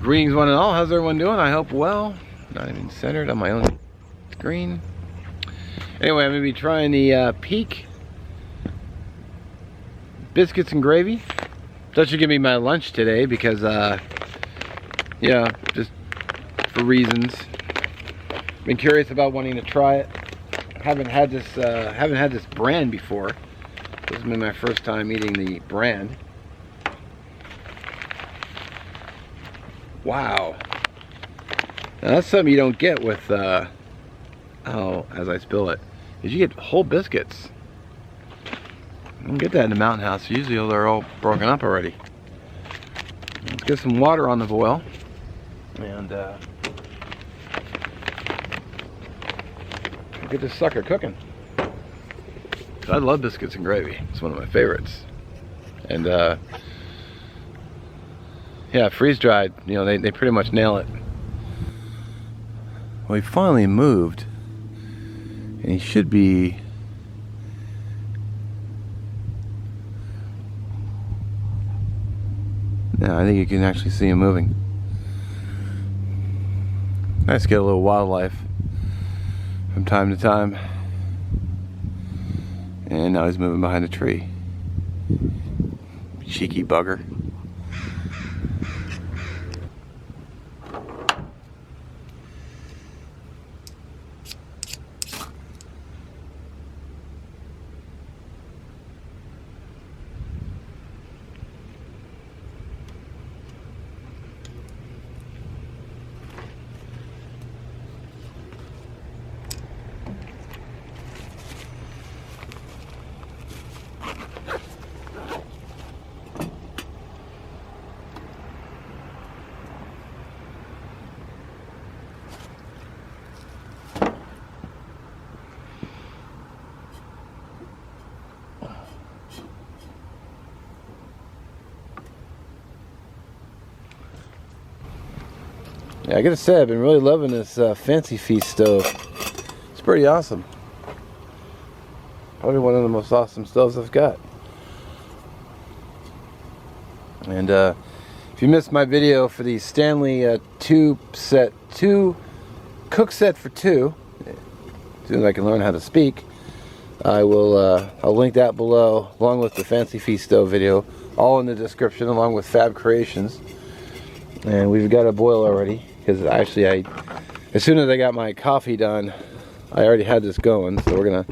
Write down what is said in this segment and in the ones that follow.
Greetings one and all, how's everyone doing? I hope well. Not even centered on my own screen. Anyway, I'm going to be trying the Peak Biscuits and Gravy. That should give me my lunch today because, yeah, just for reasons. Been curious about wanting to try it. Haven't had this brand before. This has been my first time eating the brand. Wow. Now that's something you don't get with, as I spill it, is you get whole biscuits. You don't get that in the Mountain House. Usually they're all broken up already. Let's get some water on the boil. And get this sucker cooking. I love biscuits and gravy. It's one of my favorites. And yeah, freeze dried, you know, they pretty much nail it. Well, he finally moved, and he should be now. I think you can actually see him moving. Nice to get a little wildlife from time to time. And now he's moving behind a tree. Cheeky bugger. Yeah, I gotta say, I've been really loving this Fancy Feast stove. It's pretty awesome. Probably one of the most awesome stoves I've got. And if you missed my video for the Stanley Cook Set for 2, as soon as I can learn how to speak, I'll link that below, along with the Fancy Feast stove video, all in the description, along with Fab Creations. And we've got a boil already. Because actually, as soon as I got my coffee done, I already had this going. So we're gonna.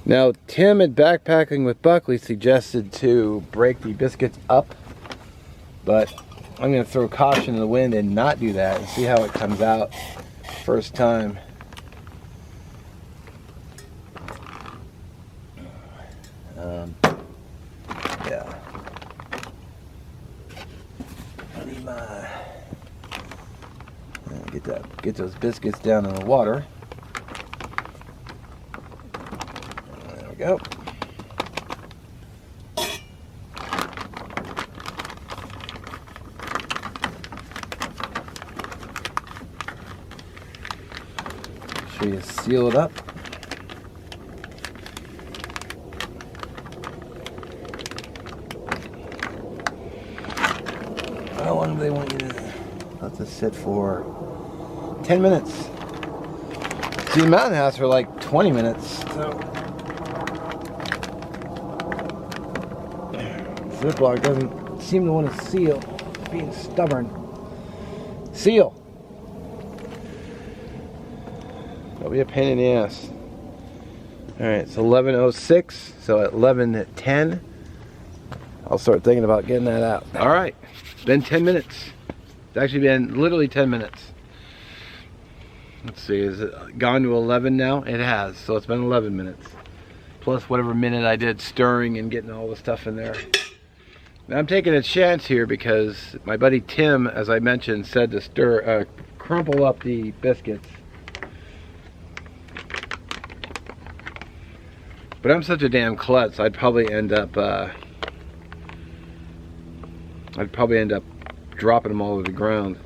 Now, Tim at Backpacking with Buckley suggested to break the biscuits up, but I'm gonna throw caution in the wind and not do that and see how it comes out first time. Yeah. I need my. Get those biscuits down in the water. There we go. Make sure you seal it up. How long do they want you to let this sit for? 10 minutes. See, the Mountain House for like 20 minutes. So Ziploc doesn't seem to want to seal. It's being stubborn. Seal. That'll be a pain in the ass. Alright, it's 11:06, so at 11:10 I'll start thinking about getting that out. Alright, it's been 10 minutes. It's actually been literally 10 minutes. Let's see, is it gone to 11 now? It has, so it's been 11 minutes. Plus whatever minute I did stirring and getting all the stuff in there. Now I'm taking a chance here because my buddy Tim, as I mentioned, said to crumple up the biscuits. But I'm such a damn klutz, I'd probably end up dropping them all over the ground.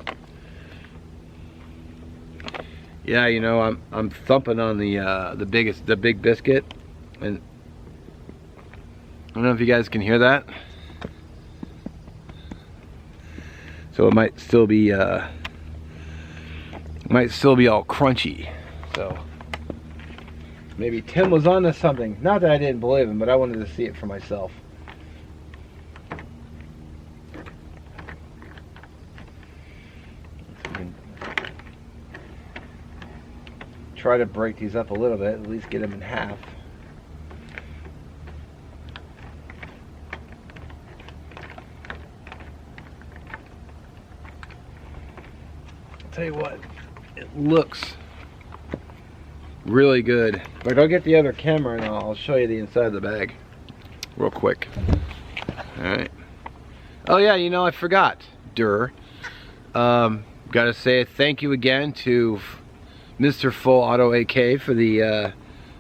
Yeah, you know, I'm thumping on the big biscuit, and I don't know if you guys can hear that. So So it might still be all crunchy. So maybe Tim was onto something. Not that I didn't believe him, but I wanted to see it for myself. Try to break these up a little bit, at least get them in half. I'll tell you what, it looks really good. But I'll get the other camera and I'll show you the inside of the bag real quick. Alright. Oh yeah, you know, I forgot. Gotta say thank you again to Mr. Full Auto AK for the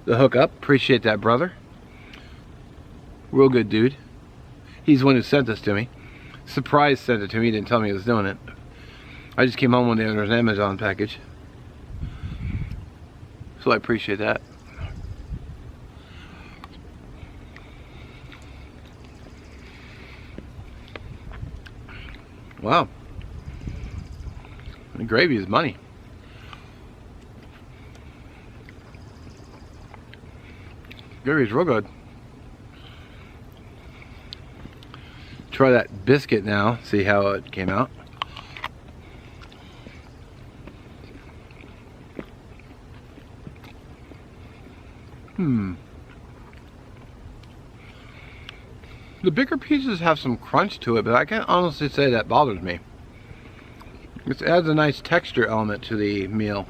hookup. Appreciate that, brother. Real good dude. He's the one who sent this to me. Surprise sent it to me. He didn't tell me he was doing it. I just came home one day and there was an Amazon package. So I appreciate that. Wow. The gravy is money. Gravy's real good. Try that biscuit now, see how it came out. The bigger pieces have some crunch to it, but I can't honestly say that bothers me. It adds a nice texture element to the meal.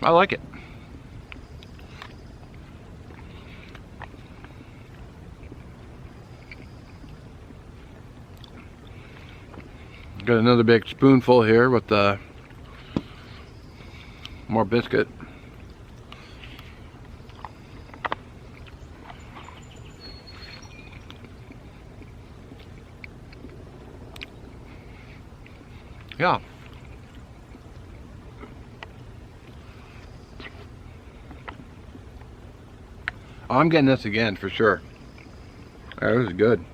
I like it. Got another big spoonful here with the more biscuit. Yeah. Oh, I'm getting this again for sure. That was good.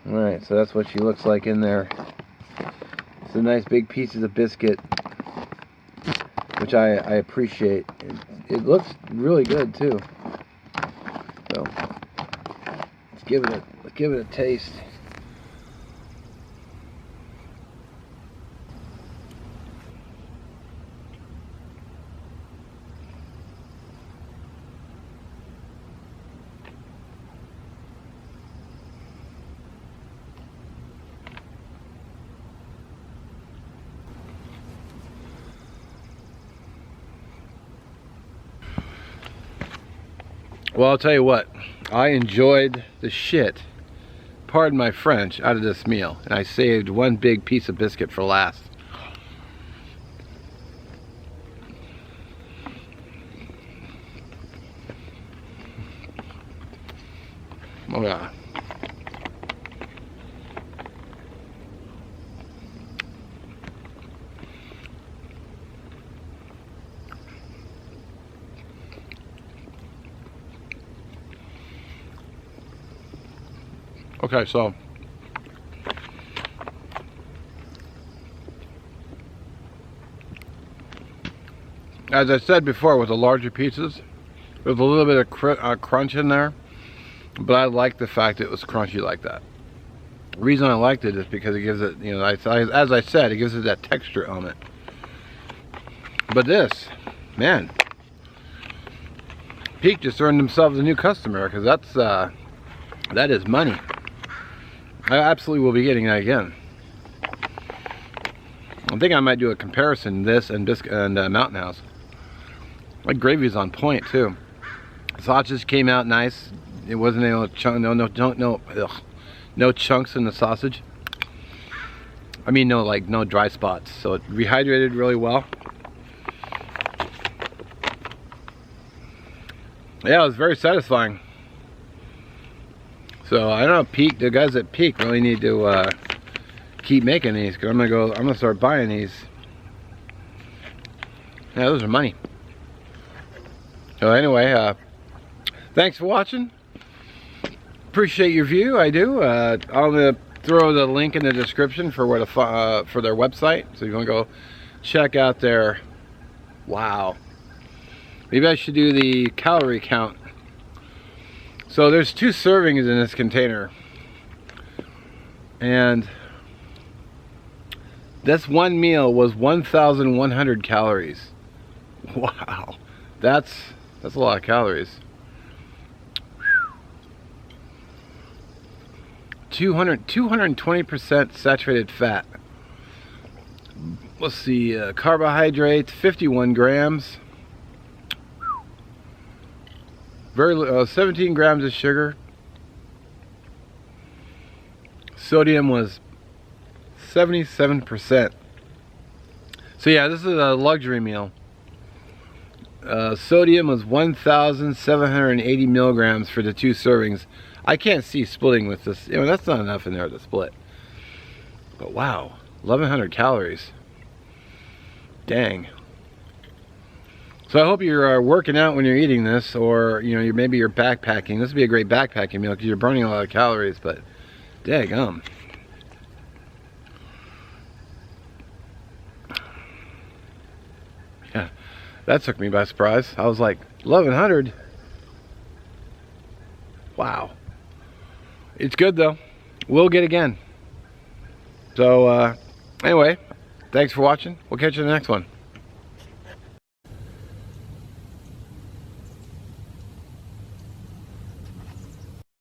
Alright, so that's what she looks like in there. It's a nice big pieces of biscuit, which I appreciate. It looks really good too. So let's give it a taste. Well, I'll tell you what, I enjoyed the shit, pardon my French, out of this meal. And I saved one big piece of biscuit for last. Oh yeah. Okay, so as I said before, with the larger pieces, there's a little bit of crunch in there, but I like the fact that it was crunchy like that. The reason I liked it is because it gives it, you know, as I said, it gives it that texture element. But this, man, Peak just earned themselves a new customer, because that is money. I absolutely will be getting that again. I think I might do a comparison, this and Mountain House. Like, gravy's on point too. Sausage came out nice. It wasn't no chunks in the sausage. I mean, no dry spots. So it rehydrated really well. Yeah, it was very satisfying. So I don't know, Peak, the guys at Peak really need to keep making these, because I'm gonna start buying these. Yeah, those are money. So anyway, thanks for watching. Appreciate your view. I do. I'm gonna throw the link in the description for where to for their website. So if you want to go check out their. Wow. Maybe I should do the calorie count. So there's 2 servings in this container, and this one meal was 1,100 calories. Wow, that's a lot of calories. 220% saturated fat. Let's see, carbohydrates 51 grams. Very 17 grams of sugar. Sodium was 77%. So yeah, this is a luxury meal. Sodium was 1,780 milligrams for the 2 servings. I can't see splitting with this. You know, that's not enough in there to split. But wow, 1,100 calories. Dang. So I hope you're working out when you're eating this, or you know, maybe you're backpacking. This would be a great backpacking meal because you're burning a lot of calories. But daggum. Yeah, that took me by surprise. I was like, 1,100. Wow. It's good though. We'll get again. So anyway, thanks for watching. We'll catch you in the next one.